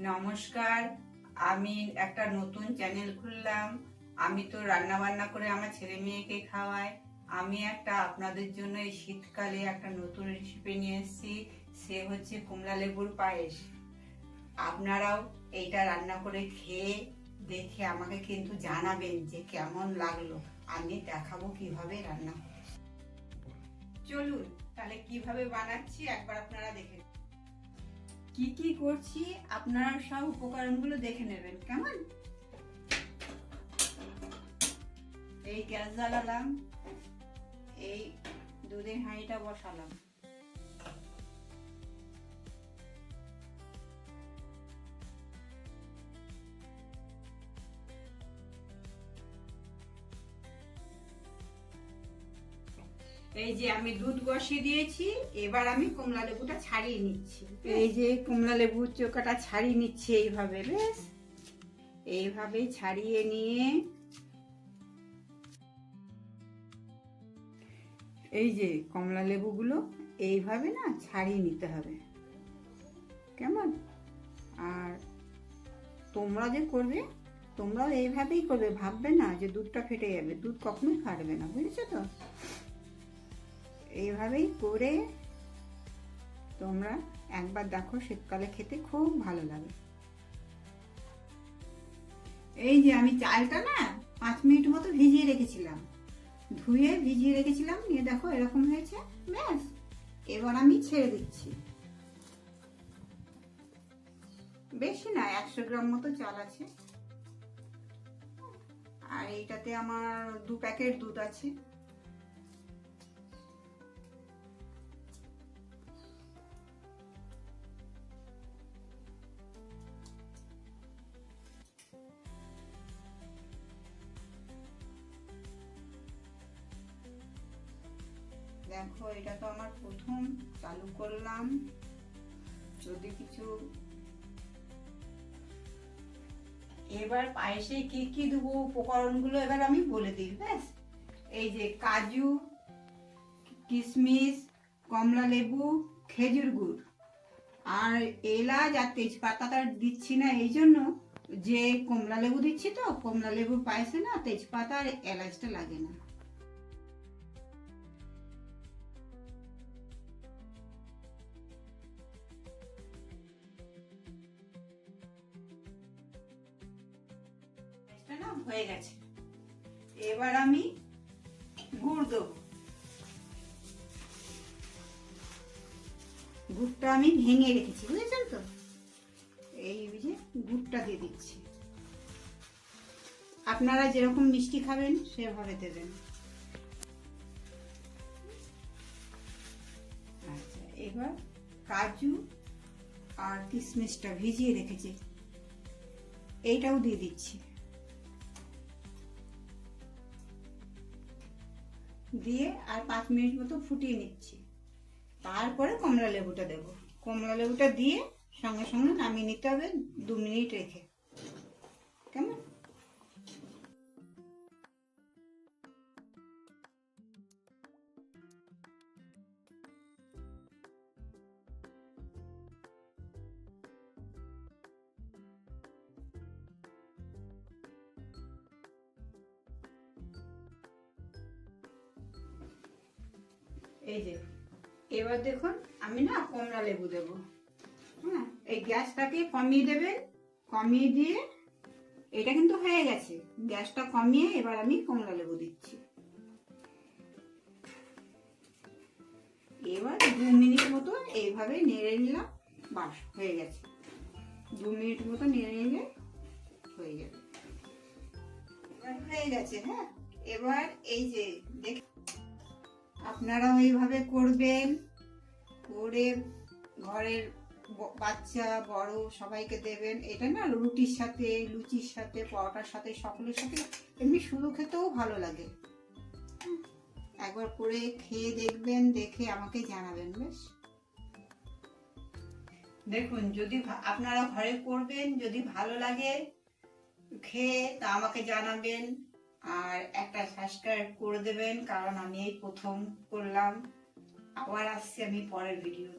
নমস্কার। আমি একটা নতুন চ্যানেল খুললাম। আমি তো রান্না বান্না করে আমার ছেলে মেয়েকে খাওয়াই। আমি একটা আপনাদের জন্য এই শীতকালে একটা নতুন রেসিপি নিয়ে এসেছি। সে হচ্ছে কমলা লেবুর পায়েস। আপনারাও এইটা রান্না করে খেয়ে দেখে আমাকে কিন্তু জানাবেন যে কেমন লাগলো। আমি দেখাবো কিভাবে রান্না করছি। চলুন তাহলে কিভাবে বানাচ্ছি একবার আপনারা দেখে কি কি করছি আপনারা সব উপকরণগুলো দেখে নেবেন। কেমন? এই গ্যাস জ্বালালাম, এই দুধের হাঁড়িটা বসালাম, এই যে আমি দুধ বসিয়ে দিয়েছি। এবার আমি কমলা লেবুটা ছাড়িয়ে নিচ্ছি। এই যে কমলা লেবুর চোকাটা ছাড়িয়ে নিচ্ছি এইভাবে। বেশ এইভাবে ছাড়িয়ে নিয়ে এই যে কমলা লেবুগুলো এইভাবে না ছাড়িয়ে নিতে হবে। কেমন? আর তোমরা যে করবে তোমরাও এইভাবেই করবে, ভাববে না যে দুধটা ফেটে যাবে। দুধ কখনোই ফাটবে না, বুঝেছো তো? এইভাবেই করে তোমরা একবার দেখো, শীতকালে খেতে খুব ভালো লাগে। এই যে আমি চালটা না 5 মিনিট মতো ভিজিয়ে রেখেছিলাম, ধুয়ে ভিজিয়ে রেখেছিলাম। নিয়ে দেখো এরকম হয়েছে। ব্যাস এবার আমি ছেড়ে দিচ্ছি। বেশি না, 100 গ্রাম মতো চাল আছে। আর এইটাতে আমার 2 প্যাকেট দুধ আছে। দেখো এটা তো আমার প্রথম চালু করলাম। যদি কিছু এবার পায়েসে কি কি দেবো উপকরণগুলো এবার আমি বলে দিই। ব্যাস এই যে কাজু, কিশমিশ, কমলা লেবু, খেজুর গুড় আর এলাচ আর তেজপাতাটা দিচ্ছি না এই জন্য যে কমলা লেবু দিচ্ছি তো, কমলা লেবুর পায়েসে না তেজপাতা আর এলাচটা লাগে না। না হয়ে গেছে। এবার আমি গুড় দেবো। গুড়টা আমি ভেঙে রেখেছি, বুঝেছেন তো? এই যে গুড়টা দিয়ে দিচ্ছি। আপনারা যেরকম মিষ্টি খাবেন সেভাবে দেবেন। আচ্ছা, এবার কাজু আর কিশমিশটা ভিজিয়ে রেখেছি, এইটাও দিয়ে দিচ্ছি। দিয়ে আর 5 মিনিট মতো ফুটিয়ে নিচ্ছি। তারপরে কমলা লেবুটা দেব। কমলা লেবুটা দিয়ে সঙ্গে সঙ্গে নামিয়ে নিতে হবে 2 মিনিট রেখে। কেমন? এই যে এবার দেখুন আমি না কমলা লেবু দেবো। হ্যাঁ, এই গ্যাসটাকে কমিয়ে দেবেন। কমিয়ে দিয়ে এটা কিন্তু হয়ে গেছে। গ্যাসটা কমিয়ে এবার আমি কমলা লেবু দিচ্ছি। এবার 2 মিনিট মতো এইভাবে নেড়ে নিলাম। বাস হয়ে গেছে। 2 মিনিট মতো নেড়ে নিলে হয়ে যাবে। এবার হয়ে গেছে। হ্যাঁ, এবার এই যে দেখ, আপনারাও এইভাবে করবেন, করে ঘরের বাচ্চা বড় সবাইকে দেবেন। এটা না রুটির সাথে, লুচির সাথে, পরোটার সাথে, সকলের সাথে এমনি শুধু খেতেও ভালো লাগে। একবার করে খেয়ে দেখবেন, দেখে আমাকে জানাবেন। বেশ দেখুন, যদি আপনারা ঘরে করবেন, যদি ভালো লাগে খেয়ে তা আমাকে জানাবেন। আর একটা সাবস্ক্রাইব করে দেবেন, কারণ আমি এই প্রথম করলাম। আবার আসছি আমি পরের ভিডিও।